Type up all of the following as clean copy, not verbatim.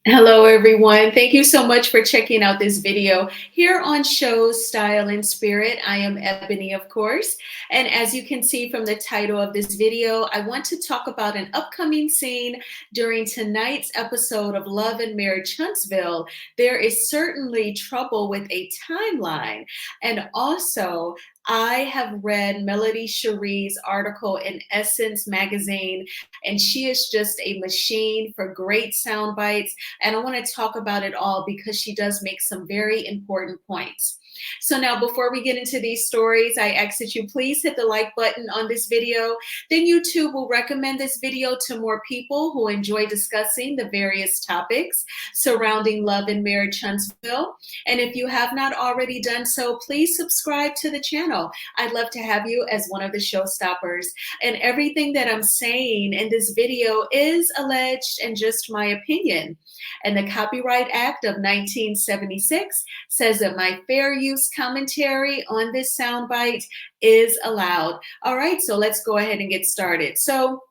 Hello, everyone. Thank you so much for checking out this video here on Shows Style and Spirit. I am Ebony, of course. And as you can see from the title of this video, I want to talk about an upcoming scene during tonight's episode of Love and Marriage Huntsville. There is certainly trouble with a timeline. And also, I have read Melody Shari's article in Essence magazine, and she is just a machine for great sound bites, and I want to talk about it all because she does make some very important points. So now, before we get into these stories, I ask that you please hit the like button on this video. Then YouTube will recommend this video to more people who enjoy discussing the various topics surrounding Love and Marriage Huntsville. And if you have not already done so, please subscribe to the channel. I'd love to have you as one of the showstoppers. And everything that I'm saying in this video is alleged and just my opinion. And the Copyright Act of 1976 says that my fair use commentary on this soundbite is allowed. All right, so let's go ahead and get started. So,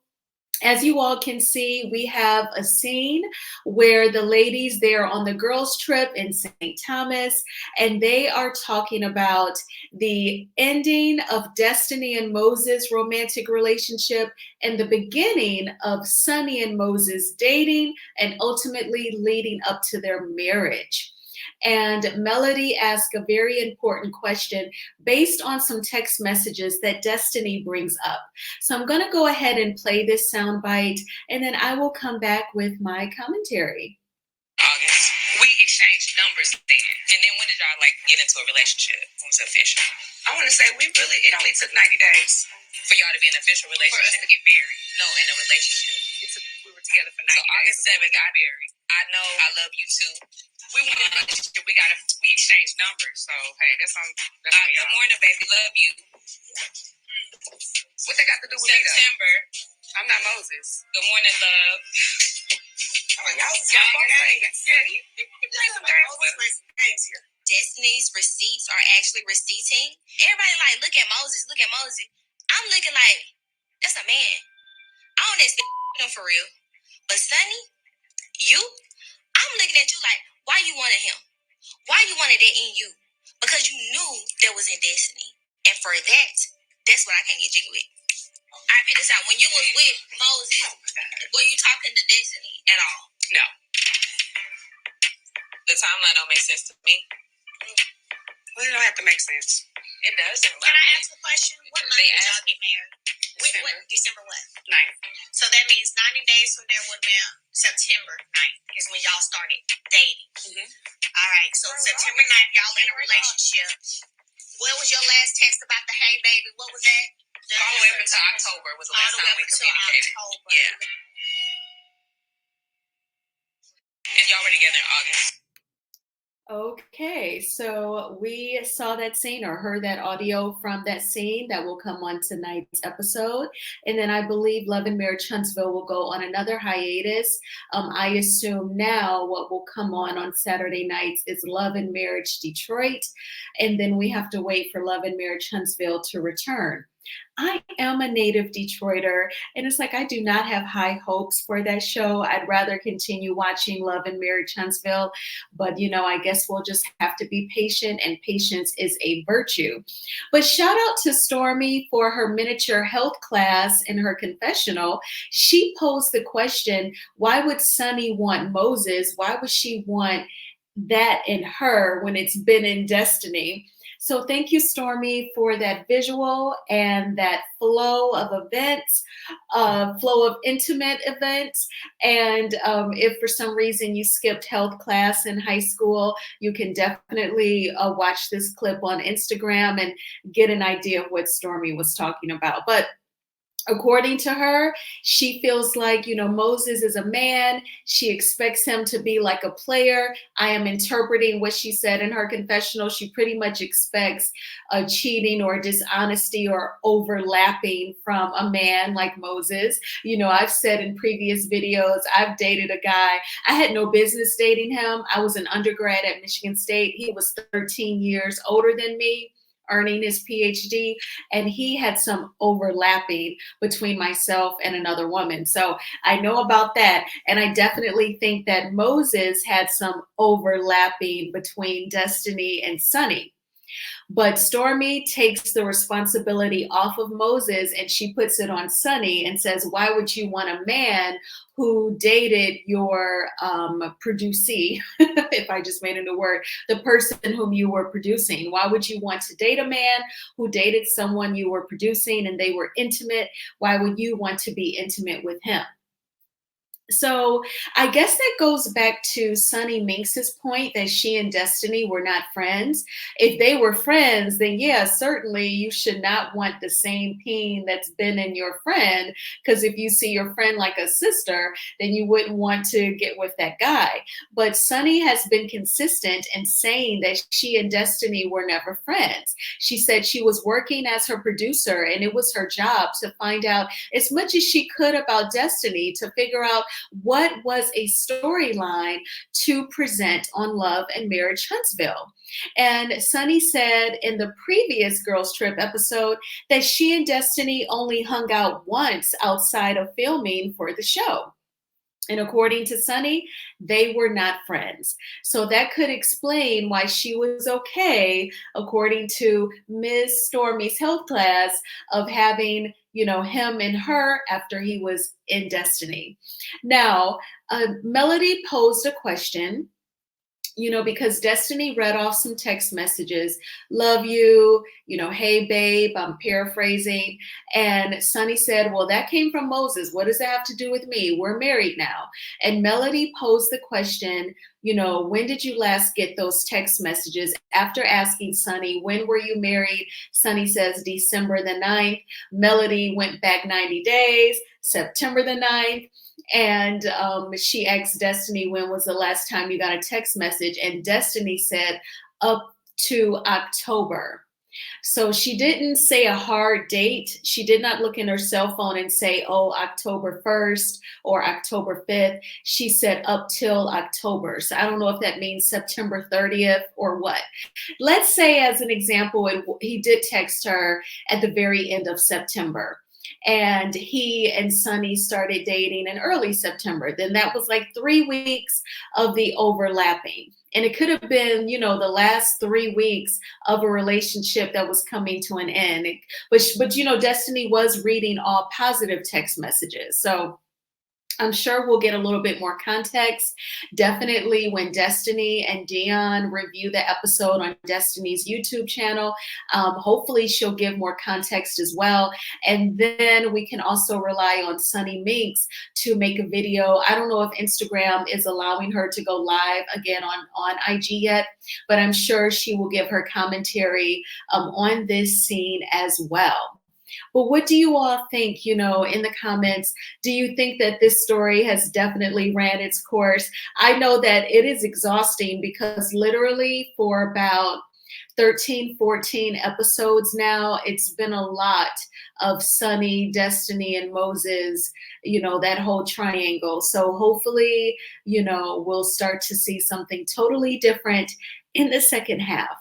as you all can see, we have a scene where the ladies, they're on the girls' trip in St. Thomas, and they are talking about the ending of Destiny and Moses' romantic relationship and the beginning of Sunny and Moses dating and ultimately leading up to their marriage. And Melody asked a very important question based on some text messages that Destiny brings up. So I'm going to go ahead and play this soundbite, and then I will come back with my commentary. August. We exchanged numbers then. And then when did y'all get into a relationship? When was it official? I want to say it only took 90 days. For y'all to be in an official relationship? For us to get married. No, in a relationship. We were together for 90 days. So August 7th got married. I know I love you too. We went in a relationship. We exchanged numbers. So hey, that's on. Good morning, baby. Love you. What they got to do with September? I'm not Moses. Good morning, love. Destiny's receipts are actually receipting. Everybody look at Moses, look at Moses. I'm looking like, that's a man. I don't expect for real. But Sonny, I'm looking at you like, why you wanted him? Why you wanted that in you? Because you knew that was in Destiny. And for that, that's what I can't get jiggy with. I picked this out. When you was with Moses, were you talking to Destiny at all? No. The timeline don't make sense to me. Well, it don't have to make sense. It does. Can I ask a question? What month did y'all get married? December what? 9th. So that means 90 days from there would have been September 9th is when y'all started dating. Mm-hmm. All right. So September 9th, y'all in a relationship. What was your last text about the hey baby? What was that? All the way up until October was the last time we communicated. October. Yeah. And y'all were together in August. Okay, so we saw that scene or heard that audio from that scene that will come on tonight's episode. And then I believe Love and Marriage Huntsville will go on another hiatus. I assume now what will come on Saturday nights is Love and Marriage Detroit. And then we have to wait for Love and Marriage Huntsville to return. I am a native Detroiter, and it's like I do not have high hopes for that show. I'd rather continue watching Love and Marriage Huntsville, but I guess we'll just have to be patient, and patience is a virtue. But shout out to Stormy for her miniature health class in her confessional. She posed the question, why would Sunny want Moses? Why would she want that in her when it's been in Destiny? So thank you, Stormy, for that visual and that flow of events, flow of intimate events. And if for some reason you skipped health class in high school, you can definitely watch this clip on Instagram and get an idea of what Stormy was talking about. But according to her, she feels like, Moses is a man. She expects him to be like a player. I am interpreting what she said in her confessional. She pretty much expects cheating or dishonesty or overlapping from a man like Moses. I've said in previous videos, I've dated a guy. I had no business dating him. I was an undergrad at Michigan State. He was 13 years older than me. earning his PhD, and he had some overlapping between myself and another woman. So I know about that. And I definitely think that Moses had some overlapping between Destiny and Sunny. But Stormy takes the responsibility off of Moses and she puts it on Sunny and says, why would you want a man who dated your producee, if I just made a new word, the person whom you were producing? Why would you want to date a man who dated someone you were producing and they were intimate? Why would you want to be intimate with him? So I guess that goes back to Sunny Minx's point that she and Destiny were not friends. If they were friends, then yeah, certainly you should not want the same peen that's been in your friend. Because if you see your friend like a sister, then you wouldn't want to get with that guy. But Sunny has been consistent in saying that she and Destiny were never friends. She said she was working as her producer and it was her job to find out as much as she could about Destiny, to figure out what was a storyline to present on Love and Marriage Huntsville. And Sunny said in the previous Girls Trip episode that she and Destiny only hung out once outside of filming for the show. And according to Sunny, they were not friends. So that could explain why she was okay, according to Ms. Stormy's health class, of having, him and her after he was in Destiny. Now, Melody posed a question, because Destiny read off some text messages, love you, hey babe, I'm paraphrasing. And Sunny said, well, that came from Moses. What does that have to do with me? We're married now. And Melody posed the question, when did you last get those text messages? After asking Sunny, when were you married? Sunny says December the 9th. Melody went back 90 days, September the 9th. And she asked Destiny, when was the last time you got a text message? And Destiny said up to October. So she didn't say a hard date. She did not look in her cell phone and say, oh, October 1st or October 5th. She said up till October. So I don't know if that means September 30th or what. Let's say, as an example, he did text her at the very end of September. And he and Sunny started dating in early September. Then that was like 3 weeks of the overlapping. And it could have been, the last 3 weeks of a relationship that was coming to an end. But Destiny was reading all positive text messages. So I'm sure we'll get a little bit more context. Definitely when Destiny and Dion review the episode on Destiny's YouTube channel, hopefully she'll give more context as well. And then we can also rely on Sunny Minx to make a video. I don't know if Instagram is allowing her to go live again on IG yet, but I'm sure she will give her commentary on this scene as well. But what do you all think, in the comments? Do you think that this story has definitely ran its course? I know that it is exhausting because literally for about 13, 14 episodes now, it's been a lot of Sunny, Destiny, and Moses, that whole triangle. So hopefully, we'll start to see something totally different in the second half.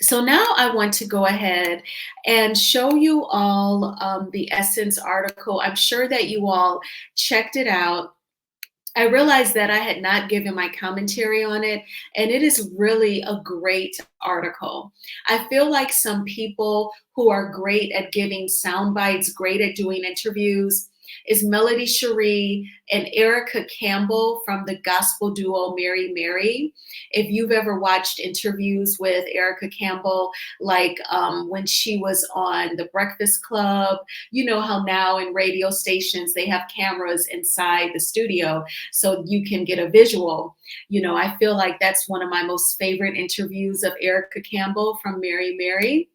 So now I want to go ahead and show you all the Essence article. I'm sure that you all checked it out. I realized that I had not given my commentary on it, and it is really a great article. I feel like some people who are great at giving sound bites, great at doing interviews, is Melody Shari and Erica Campbell from the gospel duo Mary Mary. If you've ever watched interviews with Erica Campbell, like when she was on The Breakfast Club, you know how now in radio stations they have cameras inside the studio so you can get a visual. I feel like that's one of my most favorite interviews of Erica Campbell from Mary Mary.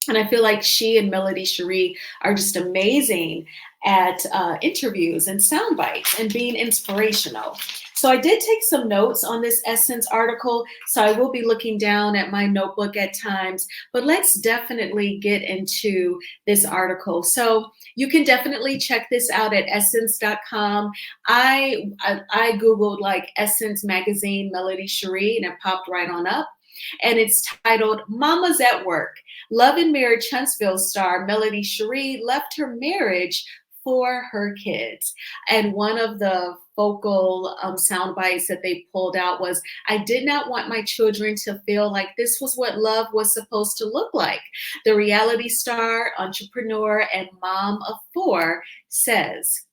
And I feel like she and Melody Shari are just amazing at interviews and sound bites and being inspirational. So I did take some notes on this Essence article, so I will be looking down at my notebook at times, but let's definitely get into this article. So you can definitely check this out at essence.com. I Googled like Essence magazine Melody Shari and it popped right on up. and it's titled Mama's at Work. Love and Marriage Huntsville star Melody Shari left her marriage for her kids. And one of the focal sound bites that they pulled out was, I did not want my children to feel like this was what love was supposed to look like. The reality star, entrepreneur, and mom of four says,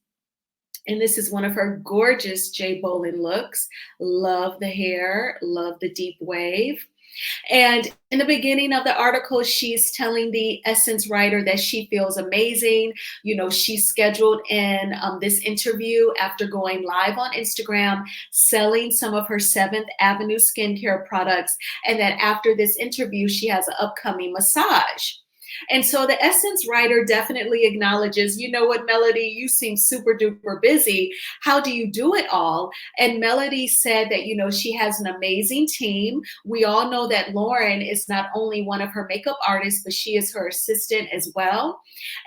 and this is one of her gorgeous Jay Bolin looks. Love the hair, love the deep wave. And in the beginning of the article, she's telling the Essence writer that she feels amazing. You know, she scheduled in this interview after going live on Instagram, selling some of her Seventh Avenue skincare products, and that after this interview, she has an upcoming massage. And so the Essence writer definitely acknowledges, you know what, Melody, you seem super duper busy. How do you do it all? And Melody said that, you know, she has an amazing team. We all know that Lauren is not only one of her makeup artists, but she is her assistant as well.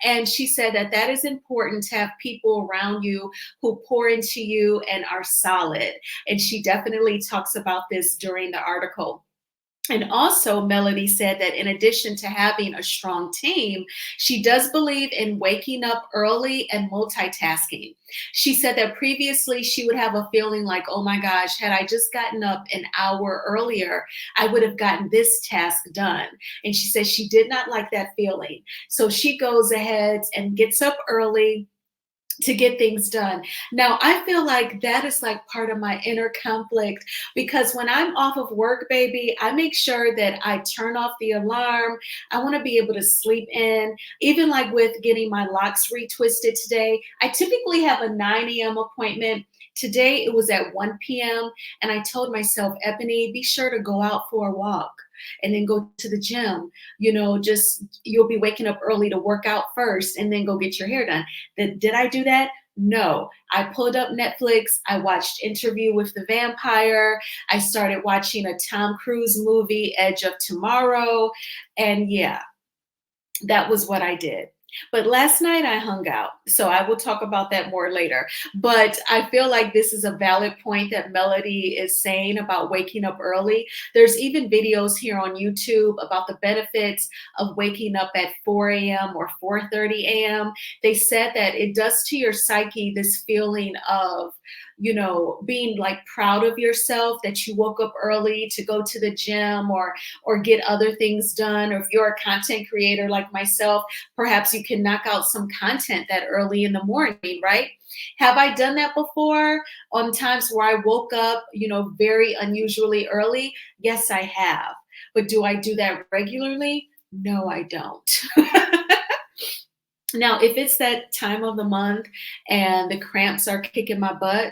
And she said that that is important to have people around you who pour into you and are solid. And she definitely talks about this during the article. And also, Melody said that in addition to having a strong team, she does believe in waking up early and multitasking. She said that previously she would have a feeling like, oh my gosh, had I just gotten up an hour earlier, I would have gotten this task done. And she said she did not like that feeling. So she goes ahead and gets up early to get things done. Now, I feel like that is like part of my inner conflict, because when I'm off of work, baby, I make sure that I turn off the alarm. I want to be able to sleep in. Even like with getting my locks retwisted today, I typically have a 9 a.m. appointment. Today it was at 1 p.m. and I told myself, Ebony, be sure to go out for a walk and then go to the gym. You know, just you'll be waking up early to work out first and then go get your hair done. Did I do that? No. I pulled up Netflix. I watched Interview with the Vampire. I started watching a Tom Cruise movie, Edge of Tomorrow. And yeah, that was what I did. But last night I hung out, so I will talk about that more later. But I feel like this is a valid point that Melody is saying about waking up early. There's even videos here on YouTube about the benefits of waking up at 4 a.m. or 4:30 a.m. They said that it does to your psyche this feeling of, you know, being like proud of yourself that you woke up early to go to the gym or get other things done. Or if you're a content creator like myself, perhaps you can knock out some content that early in the morning, right? Have I done that before on times where I woke up, you know, very unusually early? Yes, I have. But do I do that regularly? No, I don't. Now, if it's that time of the month and the cramps are kicking my butt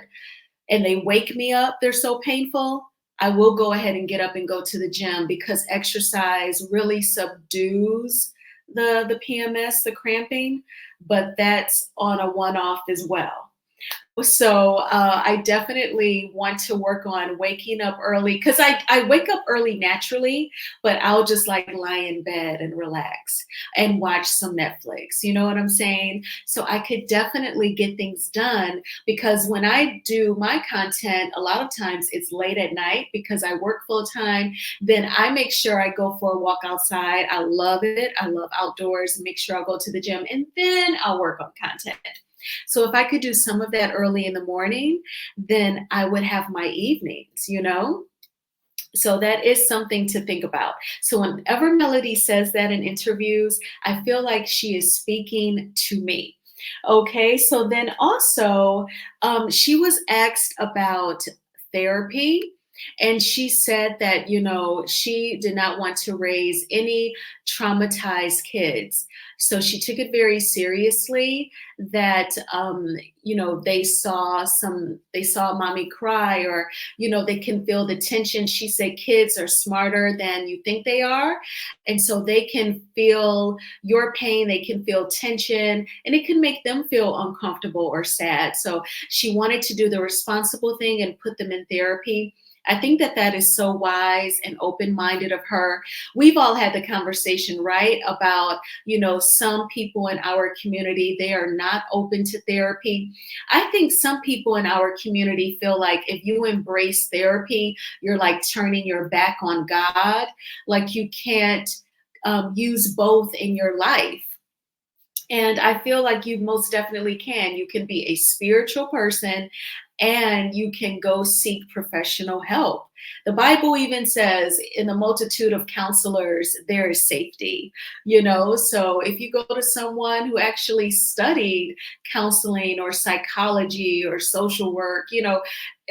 and they wake me up, they're so painful, I will go ahead and get up and go to the gym, because exercise really subdues the PMS, the cramping, but that's on a one-off as well. So I definitely want to work on waking up early, because I wake up early naturally, but I'll just like lie in bed and relax and watch some Netflix. You know what I'm saying? So I could definitely get things done, because when I do my content, a lot of times it's late at night because I work full time. Then I make sure I go for a walk outside. I love it. I love outdoors. Make sure I'll go to the gym and then I'll work on content. So if I could do some of that early in the morning, then I would have my evenings, you know? So that is something to think about. So whenever Melody says that in interviews, I feel like she is speaking to me. Okay, so then also she was asked about therapy. And she said that, you know, she did not want to raise any traumatized kids. So she took it very seriously that, you know, they saw mommy cry, or, you know, they can feel the tension. She said kids are smarter than you think they are. And so they can feel your pain, they can feel tension, and it can make them feel uncomfortable or sad. So she wanted to do the responsible thing and put them in therapy. I think that that is so wise and open-minded of her. We've all had the conversation, right, about, you know, some people in our community, they are not open to therapy. I think some people in our community feel like if you embrace therapy, you're like turning your back on God, like you can't use both in your life. And I feel like you most definitely can. You can be a spiritual person and you can go seek professional help. The Bible even says, in the multitude of counselors, there is safety, you know? So if you go to someone who actually studied counseling or psychology or social work, you know,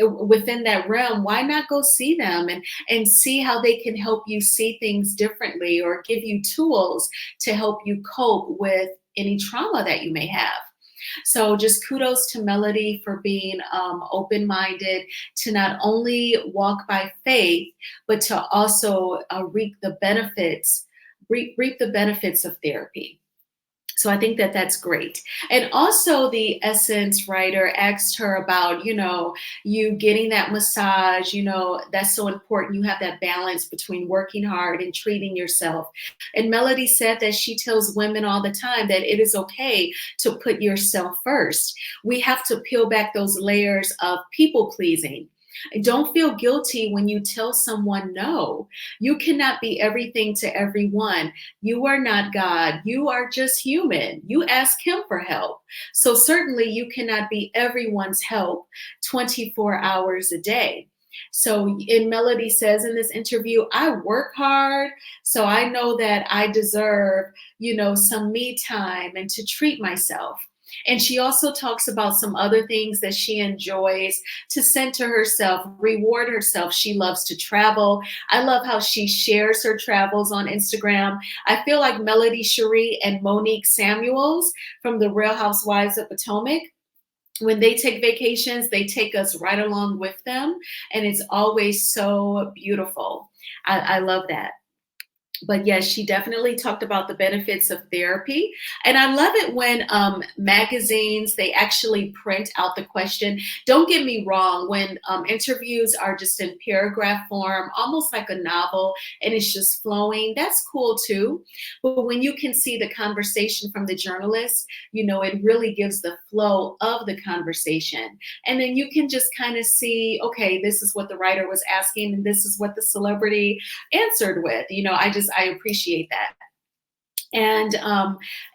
within that realm, why not go see them and see how they can help you see things differently or give you tools to help you cope with any trauma that you may have. So just kudos to Melody for being open-minded to not only walk by faith, but to also reap the benefits of therapy. So I think that that's great. And also the Essence writer asked her about, you know, you getting that massage, you know, that's so important. You have that balance between working hard and treating yourself. And Melody said that she tells women all the time that it is okay to put yourself first. We have to peel back those layers of people pleasing. Don't feel guilty when you tell someone no. You cannot be everything to everyone. You are not God. You are just human. You ask Him for help. So certainly you cannot be everyone's help 24 hours a day. So, in Melody says in this interview, I work hard, so I know that I deserve, you know, some me time and to treat myself. And she also talks about some other things that she enjoys to center herself, reward herself. She loves to travel. I love how she shares her travels on Instagram. I feel like Melody Shari and Monique Samuels from the Real Housewives of Potomac, when they take vacations, they take us right along with them. And it's always so beautiful. I love that. But yes, she definitely talked about the benefits of therapy. And I love it when magazines, they actually print out the question. Don't get me wrong, when interviews are just in paragraph form, almost like a novel, and it's just flowing, that's cool too. But when you can see the conversation from the journalist, you know, it really gives the flow of the conversation. And then you can just kind of see, okay, this is what the writer was asking, and this is what the celebrity answered with. You know, I appreciate that. And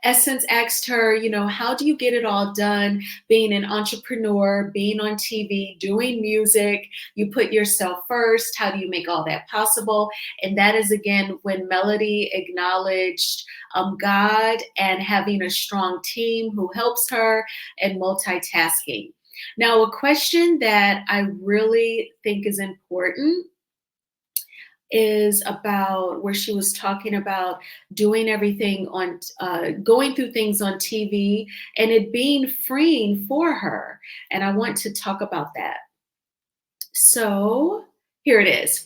Essence asked her, you know, how do you get it all done? Being an entrepreneur, being on TV, doing music, you put yourself first. How do you make all that possible? And that is, again, when Melody acknowledged God and having a strong team who helps her and multitasking. Now, a question that I really think is important is about where she was talking about doing everything on, going through things on TV and it being freeing for her. And I want to talk about that. So here it is.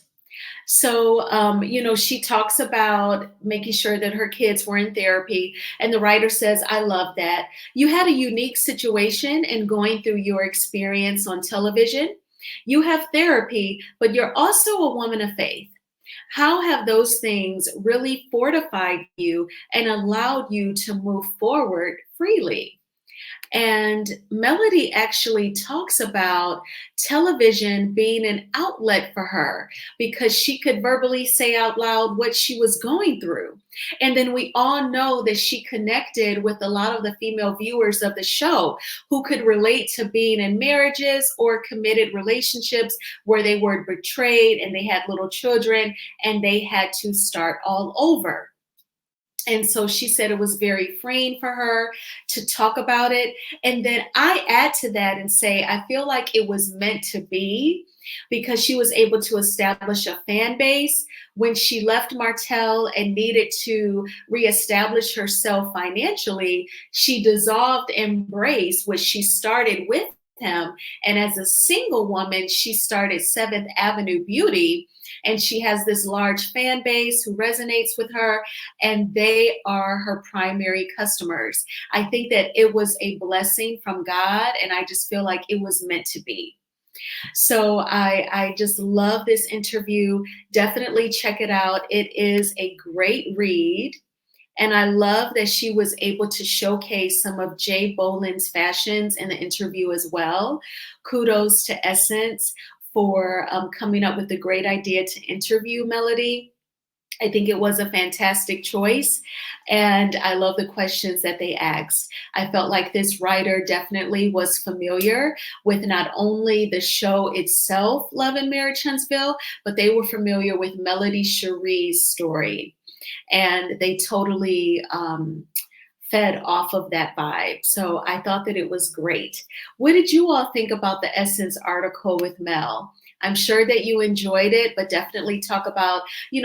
So, you know, she talks about making sure that her kids were in therapy. And the writer says, I love that. You had a unique situation in going through your experience on television. You have therapy, but you're also a woman of faith. How have those things really fortified you and allowed you to move forward freely? And Melody actually talks about television being an outlet for her because she could verbally say out loud what she was going through. And then we all know that she connected with a lot of the female viewers of the show who could relate to being in marriages or committed relationships where they were betrayed and they had little children and they had to start all over. And so she said it was very freeing for her to talk about it. And then I add to that and say, I feel like it was meant to be because she was able to establish a fan base. When she left Martell and needed to reestablish herself financially, she dissolved Embrace, which she started with him. And as a single woman, she started Seventh Avenue Beauty. And she has this large fan base who resonates with her, and they are her primary customers. I think that it was a blessing from God, and I just feel like it was meant to be. So I just love this interview. Definitely check it out. It is a great read. And I love that she was able to showcase some of Jay Boland's fashions in the interview as well. Kudos to Essence for coming up with a great idea to interview Melody. I think it was a fantastic choice, and I love the questions that they asked. I felt like this writer definitely was familiar with not only the show itself, Love and Marriage Huntsville, but they were familiar with Melody Shari's story. And they totally fed off of that vibe. So I thought that it was great. What did you all think about the Essence article with Mel? I'm sure that you enjoyed it, but definitely talk about,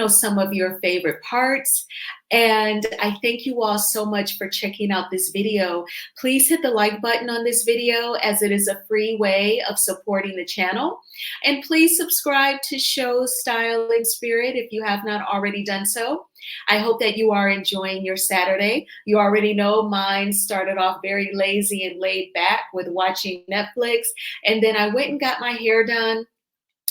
some of your favorite parts. And I thank you all so much for checking out this video. Please hit the like button on this video, as it is a free way of supporting the channel. And please subscribe to Shows Style and Spirit if you have not already done so. I hope that you are enjoying your Saturday. You already know mine started off very lazy and laid back with watching Netflix. And then I went and got my hair done.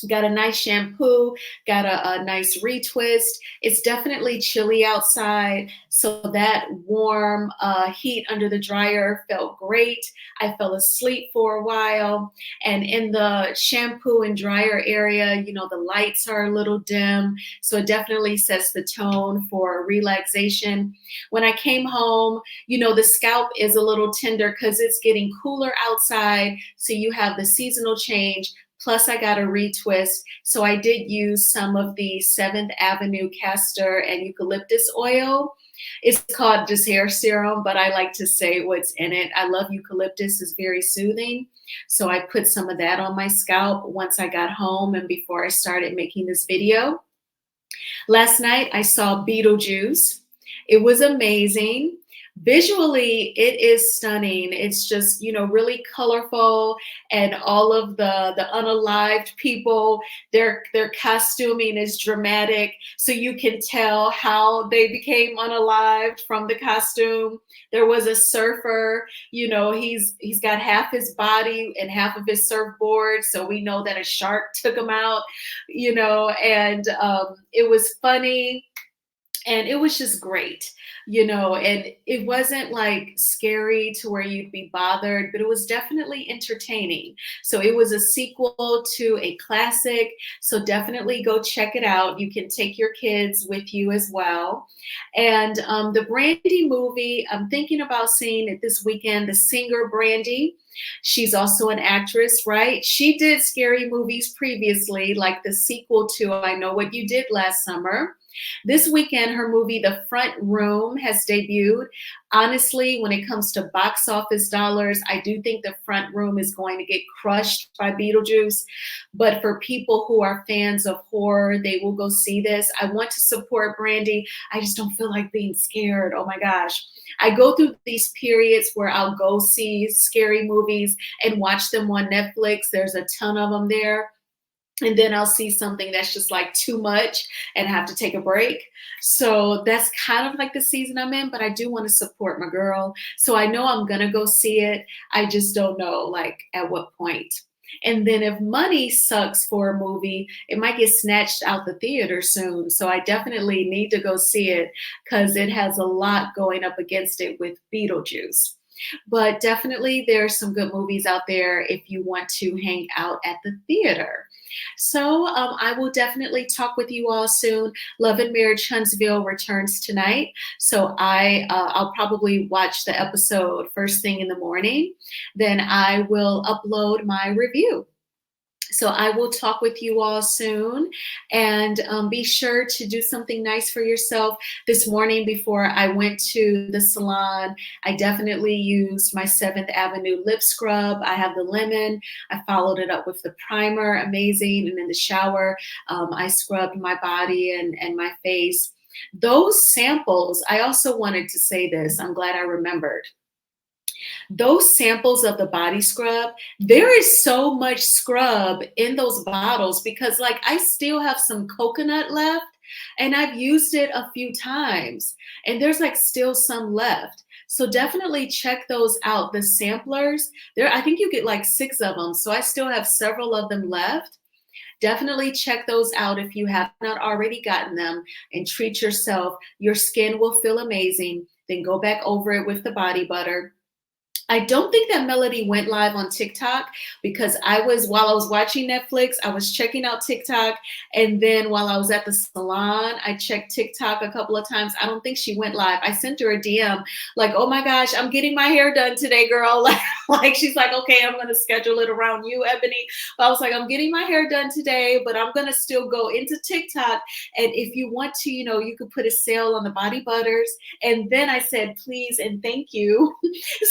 Got a nice shampoo, got a nice retwist. It's definitely chilly outside, so that warm heat under the dryer felt great. I fell asleep for a while, and in the shampoo and dryer area, the lights are a little dim, so it definitely sets the tone for relaxation. When I came home, the scalp is a little tender because it's getting cooler outside, so you have the seasonal change. Plus, I got a retwist. So I did use some of the 7th Avenue castor and eucalyptus oil. It's called just hair serum, but I like to say what's in it. I love eucalyptus, it's very soothing. So I put some of that on my scalp once I got home and before I started making this video. Last night, I saw Beetlejuice. It was amazing. Visually, it is stunning. It's just, really colorful, and all of the unalived people, their costuming is dramatic. So you can tell how they became unalived from the costume. There was a surfer, he's got half his body and half of his surfboard. So we know that a shark took him out, and it was funny. And it was just great, and it wasn't like scary to where you'd be bothered, but it was definitely entertaining. So it was a sequel to a classic. So definitely go check it out. You can take your kids with you as well. And the Brandy movie, I'm thinking about seeing it this weekend, the singer Brandy. She's also an actress, right? She did scary movies previously, like the sequel to I Know What You Did Last Summer. This weekend, her movie, The Front Room, has debuted. Honestly, when it comes to box office dollars, I do think The Front Room is going to get crushed by Beetlejuice. But for people who are fans of horror, they will go see this. I want to support Brandy. I just don't feel like being scared. Oh my gosh. I go through these periods where I'll go see scary movies and watch them on Netflix. There's a ton of them there. And then I'll see something that's just like too much and have to take a break. So that's kind of like the season I'm in, but I do want to support my girl. So I know I'm going to go see it. I just don't know like at what point. And then if money sucks for a movie, it might get snatched out the theater soon. So I definitely need to go see it because it has a lot going up against it with Beetlejuice. But definitely there are some good movies out there if you want to hang out at the theater. So I will definitely talk with you all soon. Love and Marriage Huntsville returns tonight. So I'll probably watch the episode first thing in the morning. Then I will upload my review. So I will talk with you all soon, and be sure to do something nice for yourself. This morning before I went to the salon, I definitely used my 7th Avenue lip scrub. I have the lemon. I followed it up with the primer, amazing. And in the shower, I scrubbed my body and my face. Those samples, I also wanted to say this. I'm glad I remembered. Those samples of the body scrub, there is so much scrub in those bottles because like I still have some coconut left and I've used it a few times and there's like still some left. So definitely check those out. The samplers, I think you get like 6 of them. So I still have several of them left. Definitely check those out if you have not already gotten them, and treat yourself. Your skin will feel amazing. Then go back over it with the body butter. I don't think that Melody went live on TikTok, because while I was watching Netflix, I was checking out TikTok. And then while I was at the salon, I checked TikTok a couple of times. I don't think she went live. I sent her a DM like, oh my gosh, I'm getting my hair done today, girl. Like she's like, okay, I'm going to schedule it around you, Ebony. But I was like, I'm getting my hair done today, but I'm going to still go into TikTok. And if you want to, you could put a sale on the body butters. And then I said, please and thank you.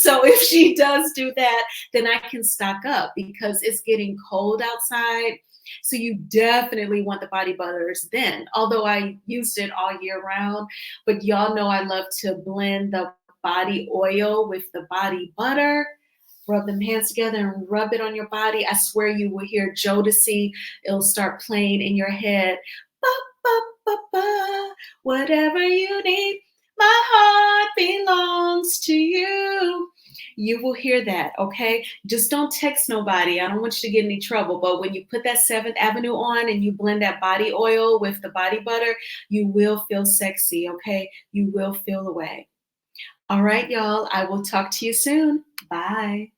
So if she does do that, then I can stock up, because it's getting cold outside. So you definitely want the body butters then, although I used it all year round. But y'all know I love to blend the body oil with the body butter. Rub them hands together and rub it on your body. I swear you will hear Jodeci. It'll start playing in your head. Ba, ba, ba, ba. Whatever you need, my heart belongs to you. You will hear that, okay? Just don't text nobody. I don't want you to get in any trouble. But when you put that 7th Avenue on and you blend that body oil with the body butter, you will feel sexy, okay? You will feel away. All right, y'all. I will talk to you soon. Bye.